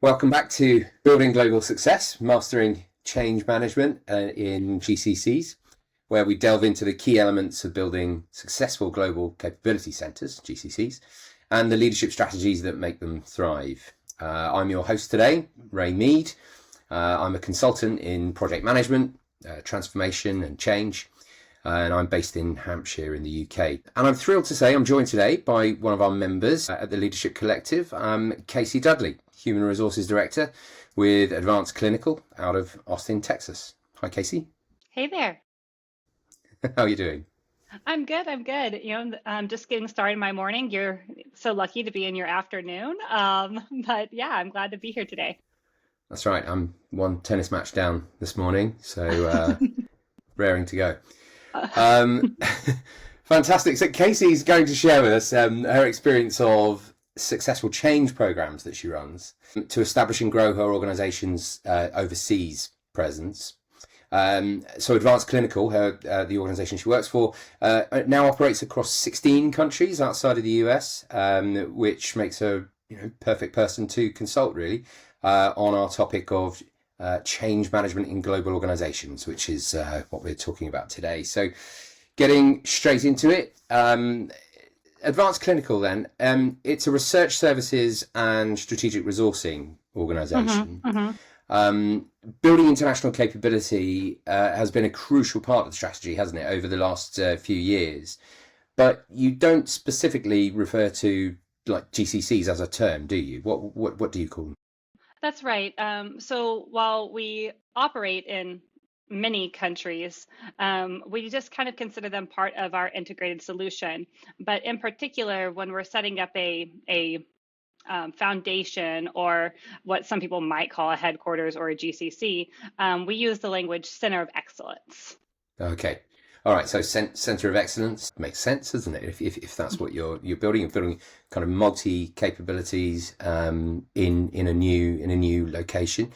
Welcome back to Building Global Success, Mastering Change Management in GCCs, where we delve into the key elements of building successful global capability centers, GCCs, and the leadership strategies that make them thrive. I'm your host today, Ray Mead. I'm a consultant in project management, transformation and change, and I'm based in Hampshire in the UK. And I'm thrilled to say I'm joined today by one of our members at the Leadership Collective, Kasey Dudley, Human Resources Director with Advanced Clinical out of Austin, Texas. Hi, Kasey. Hey there. How are you doing? I'm good. I'm good. I'm just getting started in my morning. You're so lucky to be in your afternoon. But yeah, I'm glad to be here today. That's right. I'm one tennis match down this morning, so raring to go. Fantastic. So Kasey's going to share with us her experience of successful change programs that she runs to establish and grow her organization's overseas presence. So Advanced Clinical, the organization she works for, now operates across 16 countries outside of the US, which makes her perfect person to consult really on our topic of change management in global organizations, which is what we're talking about today. So getting straight into it, Advanced Clinical then, it's a research services and strategic resourcing organization. Building international capability has been a crucial part of the strategy, hasn't it, over the last few years? But you don't specifically refer to like GCCs as a term, do you? What do you call them? That's right. So while we operate in many countries, we just kind of consider them part of our integrated solution. But in particular, when we're setting up a foundation, or what some people might call a headquarters or a GCC, we use the language center of excellence. Okay. All right. So center of excellence makes sense, doesn't it? If that's what you're building kind of multi capabilities in a new location.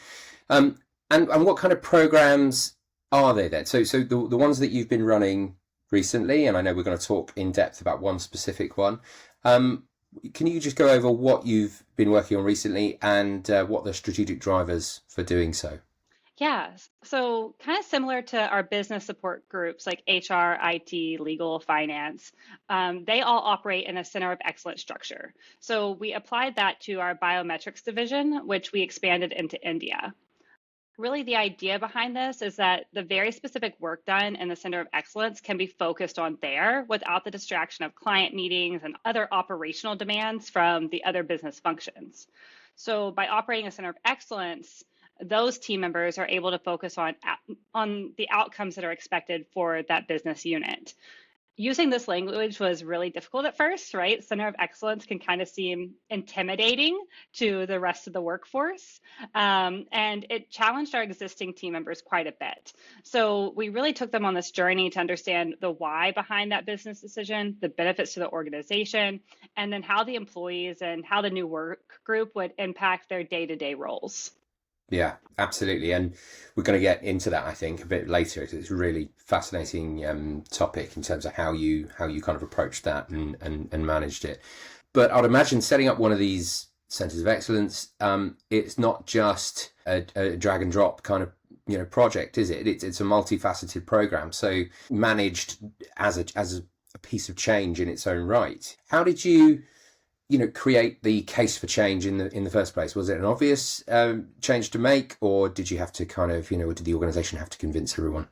And what kind of programs are there then? So the ones that you've been running recently, and I know we're going to talk in depth about one specific one. Can you just go over what you've been working on recently and what the strategic drivers for doing so? Yeah, so kind of similar to our business support groups like HR, IT, legal, finance, they all operate in a center of excellence structure. So we applied that to our biometrics division, which we expanded into India. Really, the idea behind this is that the very specific work done in the Center of Excellence can be focused on there without the distraction of client meetings and other operational demands from the other business functions. So by operating a Center of Excellence, those team members are able to focus on the outcomes that are expected for that business unit. Using this language was really difficult at first, right? Center of Excellence can kind of seem intimidating to the rest of the workforce. And it challenged our existing team members quite a bit. So we really took them on this journey to understand the why behind that business decision, the benefits to the organization, and then how the employees and how the new work group would impact their day-to-day roles. Yeah, absolutely. And we're going to get into that, I think, a bit later, because it's a really fascinating topic in terms of how you kind of approached that and managed it. But I'd imagine setting up one of these centers of excellence, it's not just a drag and drop kind of project, is it? It's a multifaceted program, so managed as a piece of change in its own right. How did you create the case for change in the first place? Was it an obvious change to make, or did you have to kind of, or did the organization have to convince everyone?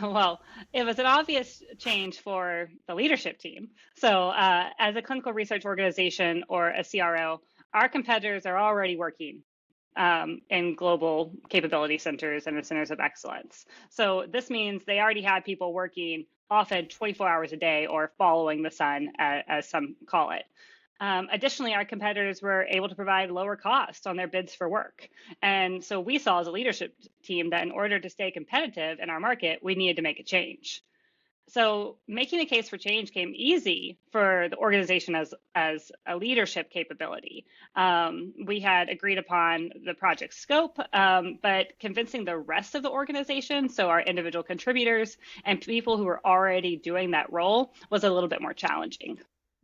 Well, it was an obvious change for the leadership team. So as a clinical research organization or a CRO, our competitors are already working in global capability centers and the centers of excellence. So this means they already had people working often 24 hours a day, or following the sun, as some call it. Additionally, our competitors were able to provide lower costs on their bids for work. And so we saw as a leadership team that in order to stay competitive in our market, we needed to make a change. So making a case for change came easy for the organization as a leadership capability. We had agreed upon the project scope, but convincing the rest of the organization, so our individual contributors and people who were already doing that role, was a little bit more challenging.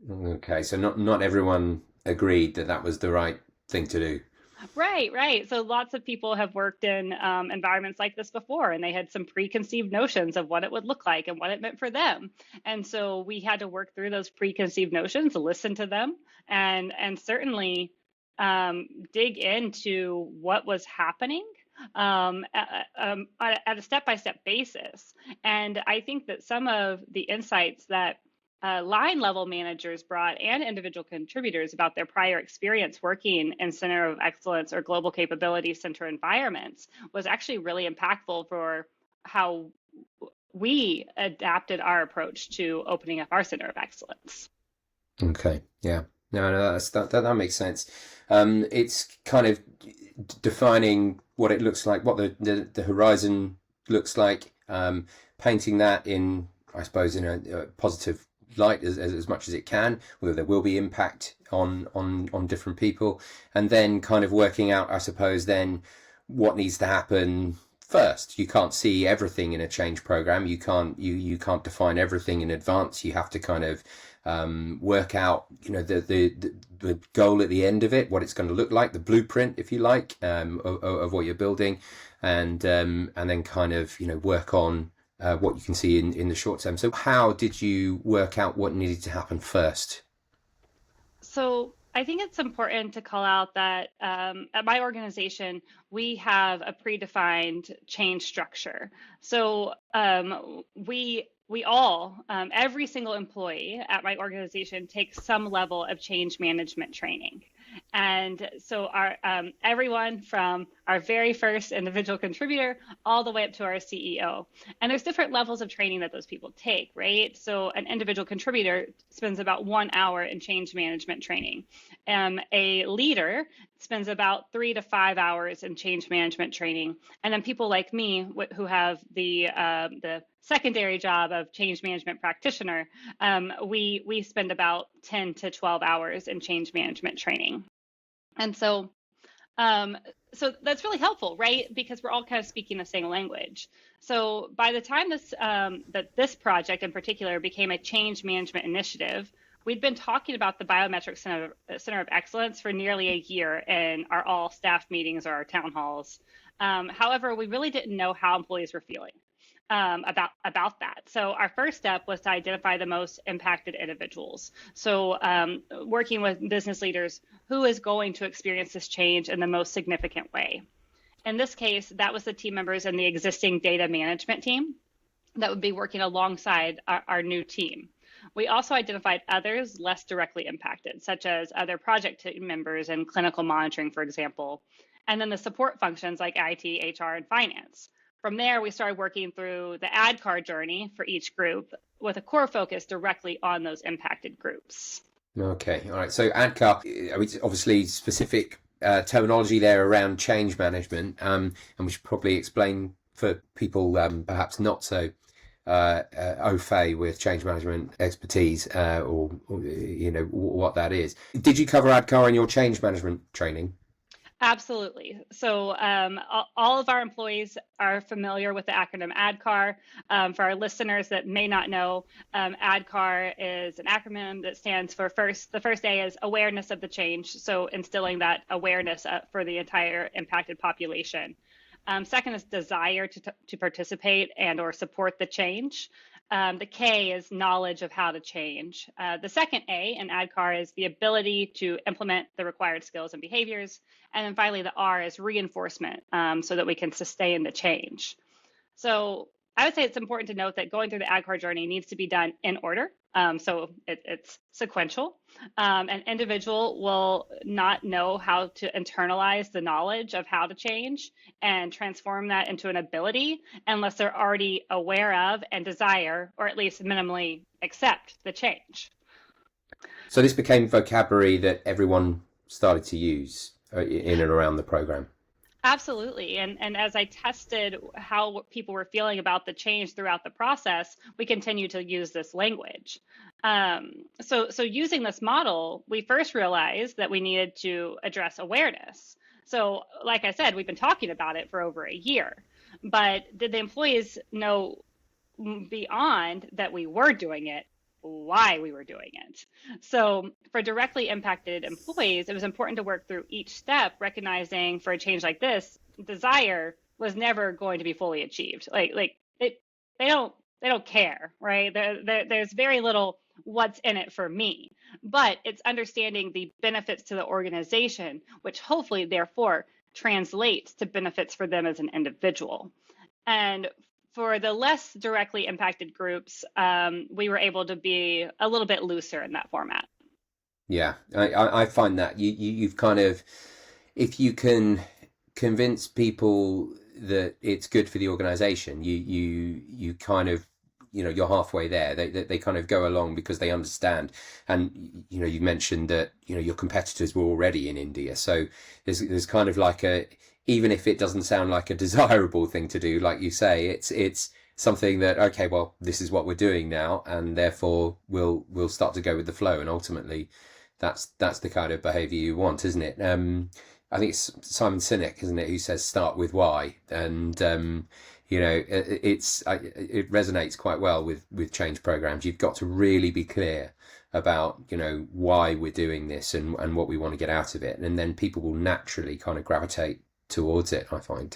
Okay, so not everyone agreed that was the right thing to do. Right, right. So lots of people have worked in environments like this before, and they had some preconceived notions of what it would look like and what it meant for them. And so we had to work through those preconceived notions, listen to them, and certainly dig into what was happening at a step-by-step basis. And I think that some of the insights that line level managers brought and individual contributors about their prior experience working in center of excellence or global capability center environments was actually really impactful for how we adapted our approach to opening up our center of excellence. Okay, yeah. No, that makes sense. It's kind of defining what it looks like, what the horizon looks like, painting that in, I suppose, in a positive light as much as it can, whether there will be impact on different people, and then kind of working out, I suppose, then what needs to happen first. You can't see everything in a change program. You can't define everything in advance. You have to kind of work out, the goal at the end of it, what it's going to look like, the blueprint, if you like, of what you're building, and then kind of work on what you can see in the short term. So how did you work out what needed to happen first? So I think it's important to call out that at my organization, we have a predefined change structure. So we all, every single employee at my organization takes some level of change management training. And so our everyone from our very first individual contributor all the way up to our CEO. And there's different levels of training that those people take, right? So an individual contributor spends about 1 hour in change management training. A leader spends about 3 to 5 hours in change management training. And then people like me who have the secondary job of change management practitioner, we spend about 10 to 12 hours in change management training. And um, so that's really helpful, right? Because we're all kind of speaking the same language. So by the time this project in particular became a change management initiative, we'd been talking about the biometric center of excellence for nearly a year in our all staff meetings or our town halls. However, we really didn't know how employees were feeling about that. So our first step was to identify the most impacted individuals. So working with business leaders, who is going to experience this change in the most significant way. In this case, that was the team members in the existing data management team that would be working alongside our new team. We also identified others less directly impacted, such as other project team members and clinical monitoring, for example, and then the support functions like IT, HR, and finance. From there, we started working through the ADCAR journey for each group with a core focus directly on those impacted groups. Okay, all right. So ADCAR, I mean, obviously specific terminology there around change management, and we should probably explain for people perhaps not so au fait with change management expertise, or what that is. Did you cover ADCAR in your change management training? Absolutely. So all of our employees are familiar with the acronym ADCAR. For our listeners that may not know, ADCAR is an acronym that stands for the first A is awareness of the change. So instilling that awareness for the entire impacted population. Second is desire to participate and or support the change. The K is knowledge of how to change. The second A in ADCAR is the ability to implement the required skills and behaviors. And then finally, the R is reinforcement, so that we can sustain the change. So I would say it's important to note that going through the ADCAR journey needs to be done in order. So it's sequential. An individual will not know how to internalize the knowledge of how to change and transform that into an ability unless they're already aware of and desire, or at least minimally accept the change. So this became vocabulary that everyone started to use in and around the program. Absolutely. And as I tested how people were feeling about the change throughout the process, we continue to use this language. So using this model, we first realized that we needed to address awareness. So like I said, we've been talking about it for over a year, but did the employees know beyond that we were doing it? why we were doing it. So for directly impacted employees, it was important to work through each step, recognizing for a change like this, desire was never going to be fully achieved. They don't care, right? There's very little what's in it for me, but it's understanding the benefits to the organization, which hopefully therefore translates to benefits for them as an individual. And for the less directly impacted groups, we were able to be a little bit looser in that format. Yeah, I find that you've kind of, if you can convince people that it's good for the organization, you kind of, you're halfway there. They kind of go along because they understand. And you mentioned that your competitors were already in India, so there's kind of like even if it doesn't sound like a desirable thing to do, like you say, it's something that, okay, well, this is what we're doing now, and therefore we'll start to go with the flow, and ultimately that's the kind of behavior you want, isn't it? I think it's Simon Sinek, isn't it, who says start with why, and it resonates quite well with change programs. You've got to really be clear about why we're doing this and what we want to get out of it, and then people will naturally kind of gravitate towards it, I find.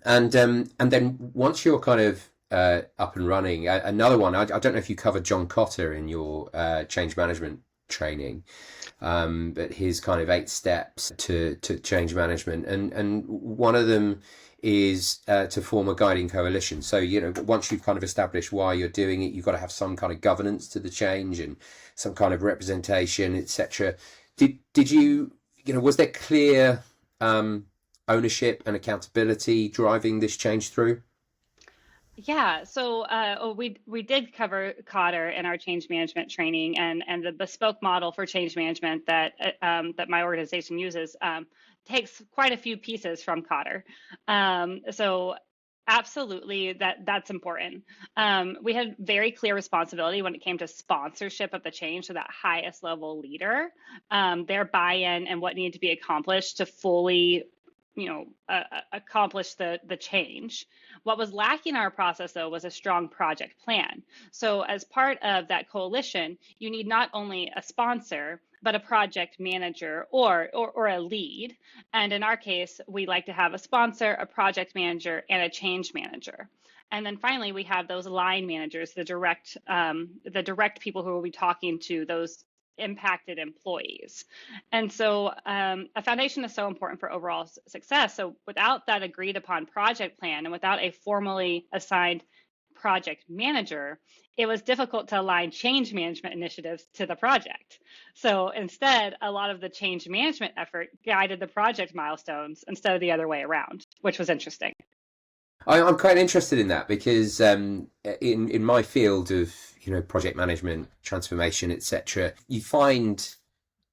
And then once you're kind of up and running, another one, I don't know if you covered John Cotter in your change management training, but his kind of 8 steps to change management, and one of them is to form a guiding coalition. So once you've kind of established why you're doing it, you've got to have some kind of governance to the change and some kind of representation, etc. Did you was there clear ownership and accountability driving this change through? Yeah, so we did cover Cotter in our change management training, and the bespoke model for change management that that my organization uses takes quite a few pieces from Cotter. So absolutely, that's important. We had very clear responsibility when it came to sponsorship of the change, so that highest level leader, their buy-in and what needed to be accomplished to fully accomplish the change. What was lacking in our process, though, was a strong project plan. So as part of that coalition, you need not only a sponsor, but a project manager or a lead. And in our case, we like to have a sponsor, a project manager, and a change manager. And then finally, we have those line managers, the direct people who will be talking to those impacted employees. And so a foundation is so important for overall success. So without that agreed upon project plan and without a formally assigned project manager, it was difficult to align change management initiatives to the project. So instead, a lot of the change management effort guided the project milestones instead of the other way around, which was interesting. I'm quite interested in that because in my field of project management, transformation, etc., you find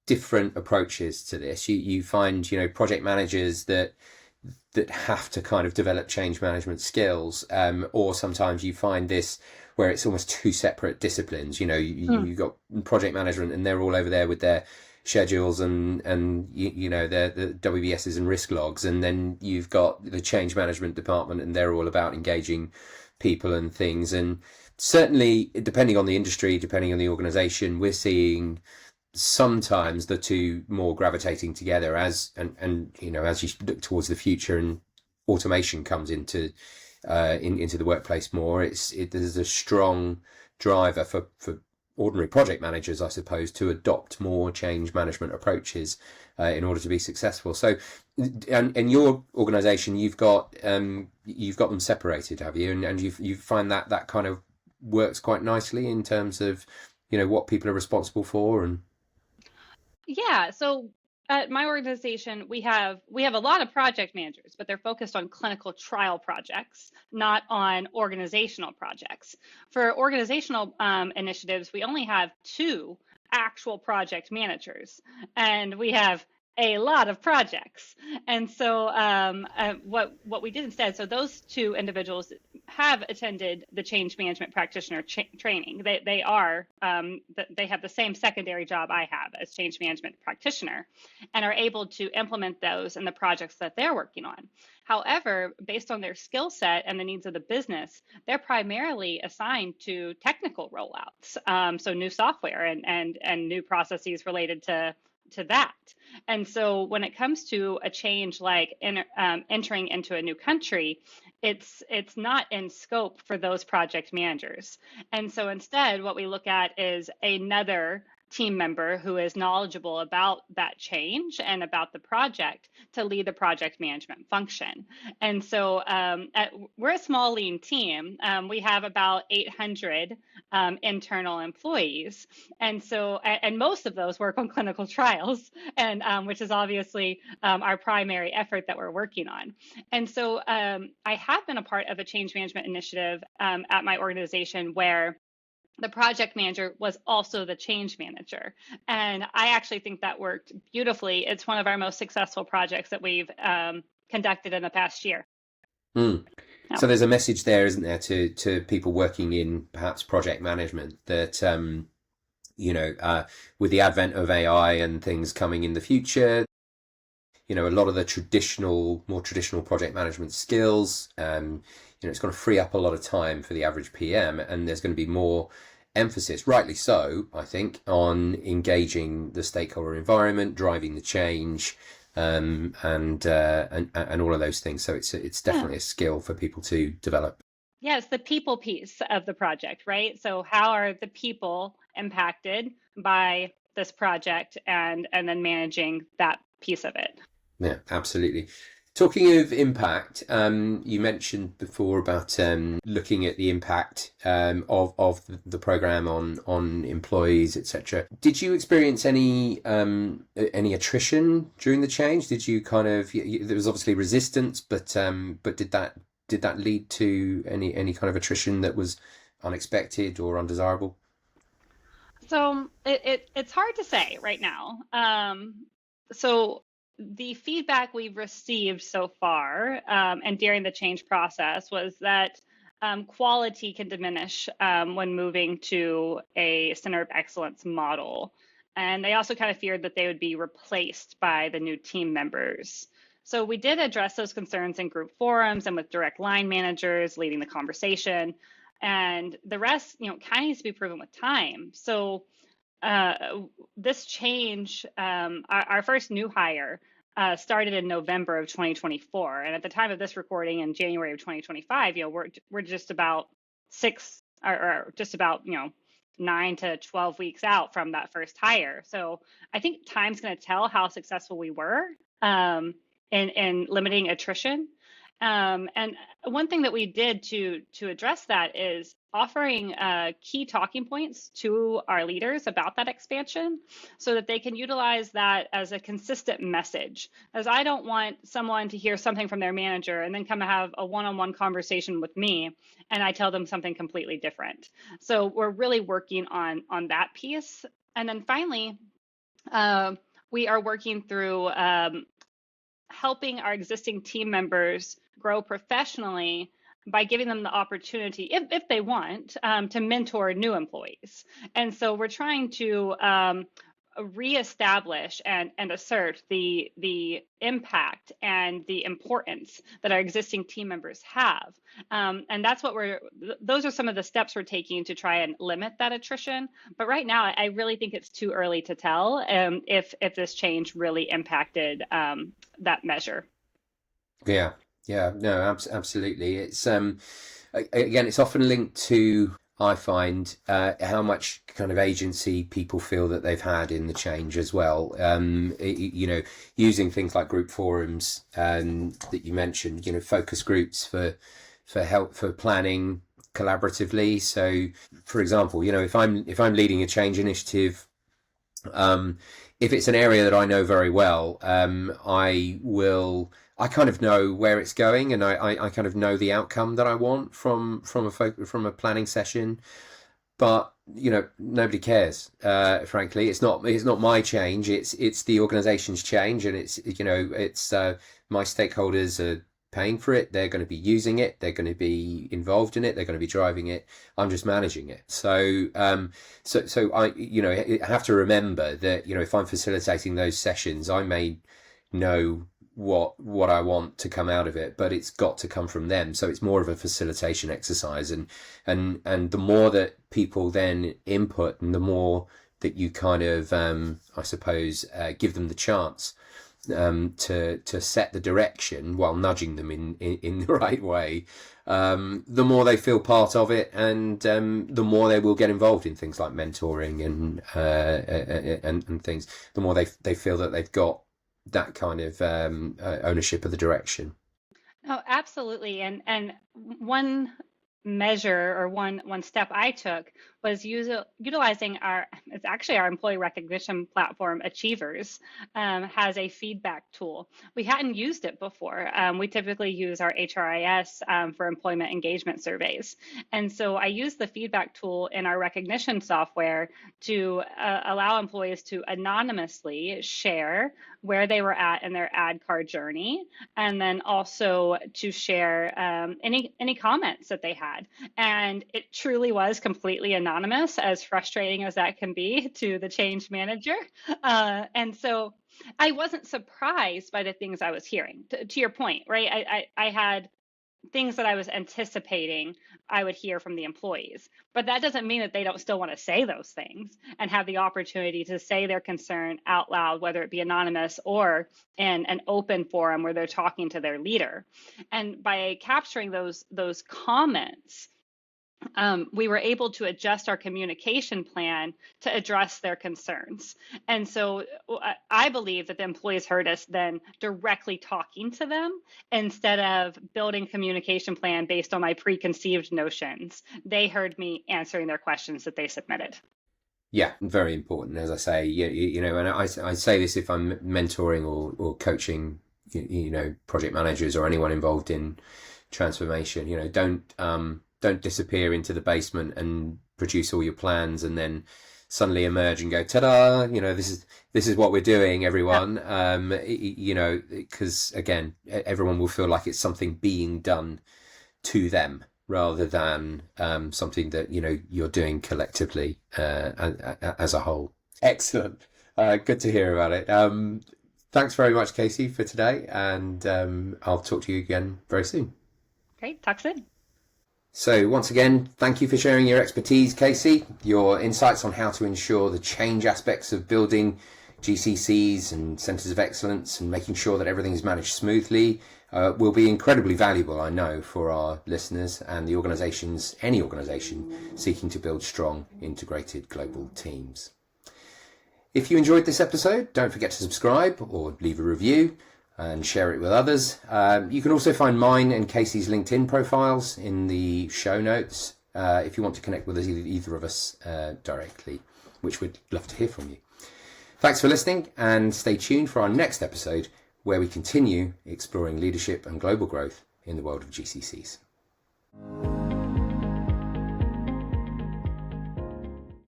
different approaches to this. You find project managers that have to kind of develop change management skills, or sometimes you find this where it's almost 2 separate disciplines. You've got project management and they're all over there with their schedules and the WBSs and risk logs, and then you've got the change management department and they're all about engaging people and things. And certainly, depending on the industry, depending on the organization, we're seeing sometimes the two more gravitating together as you look towards the future and automation comes into the workplace more. There's a strong driver for ordinary project managers, I suppose, to adopt more change management approaches in order to be successful. So, and in your organisation, you've got them separated, have you? And you find that kind of works quite nicely in terms of what people are responsible for. And yeah, so at my organization, we have a lot of project managers, but they're focused on clinical trial projects, not on organizational projects. For organizational initiatives, we only have 2 actual project managers, and we have a lot of projects. And so what we did instead, so those 2 individuals have attended the change management practitioner training. They have the same secondary job I have as change management practitioner, and are able to implement those in the projects that they're working on. However, based on their skill set and the needs of the business, they're primarily assigned to technical rollouts, so new software and new processes related to that. And so when it comes to a change like entering into a new country, it's not in scope for those project managers. And so instead, what we look at is another team member who is knowledgeable about that change and about the project to lead the project management function. And so we're a small, lean team. We have about 800 internal employees. And so, and most of those work on clinical trials, and which is obviously our primary effort that we're working on. And so I have been a part of a change management initiative at my organization where the project manager was also the change manager. And I actually think that worked beautifully. It's one of our most successful projects that we've conducted in the past year. Mm. Yeah. So there's a message there, isn't there, to people working in perhaps project management that, with the advent of AI and things coming in the future, a lot of the more traditional project management skills, it's going to free up a lot of time for the average PM, and there's going to be more emphasis, rightly so, I think, on engaging the stakeholder environment, driving the change, and all of those things. So it's definitely a skill for people to develop. Yeah, it's the people piece of the project, right? So how are the people impacted by this project, and then managing that piece of it? Yeah, absolutely. Talking of impact, you mentioned before about looking at the impact of the program on employees, etc. Did you experience any attrition during the change? Did you there was obviously resistance, but did that lead to any kind of attrition that was unexpected or undesirable? So it's hard to say right now. So the feedback we've received so far and during the change process was that quality can diminish when moving to a center of excellence model. And they also kind of feared that they would be replaced by the new team members. So we did address those concerns in group forums and with direct line managers leading the conversation. And the rest, kind of needs to be proven with time. So this change, our first new hire started in November of 2024, and at the time of this recording in January of 2025, we're just about 9 to 12 weeks out from that first hire. So I think time's going to tell how successful we were in limiting attrition. And one thing that we did to address that is offering key talking points to our leaders about that expansion so that they can utilize that as a consistent message. As I don't want someone to hear something from their manager and then come and have a one-on-one conversation with me and I tell them something completely different. So we're really working on that piece. And then finally, we are working through helping our existing team members grow professionally by giving them the opportunity, if they want, to mentor new employees. And so we're trying to reestablish and assert the impact and the importance that our existing team members have. And that's what those are some of the steps we're taking to try and limit that attrition. But right now, I really think it's too early to tell if this change really impacted that measure. Yeah, no, absolutely. It's again, it's often linked to, I find, how much kind of agency people feel that they've had in the change as well. Using things like group forums that you mentioned, focus groups for help, for planning collaboratively. So, for example, if I'm leading a change initiative, if it's an area that I know very well, I kind of know where it's going, and I kind of know the outcome that I want from a planning session. But nobody cares. Frankly, it's not my change. It's the organization's change, and it's my stakeholders are paying for it. They're going to be using it. They're going to be involved in it. They're going to be driving it. I'm just managing it. So I have to remember that, if I'm facilitating those sessions, I may know what I want to come out of it, but it's got to come from them. So it's more of a facilitation exercise, and the more that people then input, and the more that you kind of I suppose give them the chance to set the direction while nudging them in the right way, the more they feel part of it, and the more they will get involved in things like mentoring and things. The more they feel that they've got that kind of ownership of the direction. Oh, absolutely. And one measure, or one step I took, was utilizing it's actually our employee recognition platform, Achievers, has a feedback tool. We hadn't used it before. We typically use our HRIS for employment engagement surveys. And so I used the feedback tool in our recognition software to allow employees to anonymously share where they were at in their ADCAR journey, and then also to share any comments that they had. And it truly was completely anonymous, as frustrating as that can be to the change manager. And so I wasn't surprised by the things I was hearing. To your point, right? I had things that I was anticipating I would hear from the employees, but that doesn't mean that they don't still want to say those things and have the opportunity to say their concern out loud, whether it be anonymous or in an open forum where they're talking to their leader. And by capturing those comments, we were able to adjust our communication plan to address their concerns. And so I believe that the employees heard us then directly talking to them instead of building communication plan based on my preconceived notions. They heard me answering their questions that they submitted. Yeah, very important. As I say, and I say this if I'm mentoring or coaching, project managers or anyone involved in transformation, don't disappear into the basement and produce all your plans and then suddenly emerge and go, ta-da, this is what we're doing, everyone. Because again, everyone will feel like it's something being done to them rather than something that, you're doing collectively as a whole. Excellent. Good to hear about it. Thanks very much, Kasey, for today. And I'll talk to you again very soon. Great. Talk soon. So once again, thank you for sharing your expertise, Kasey. Your insights on how to ensure the change aspects of building GCCs and centres of excellence and making sure that everything is managed smoothly will be incredibly valuable, I know, for our listeners and the any organisation seeking to build strong, integrated global teams. If you enjoyed this episode, don't forget to subscribe or leave a review and share it with others. You can also find mine and Kasey's LinkedIn profiles in the show notes if you want to connect with either of us directly, which we'd love to hear from you. Thanks for listening, and stay tuned for our next episode where we continue exploring leadership and global growth in the world of GCCs.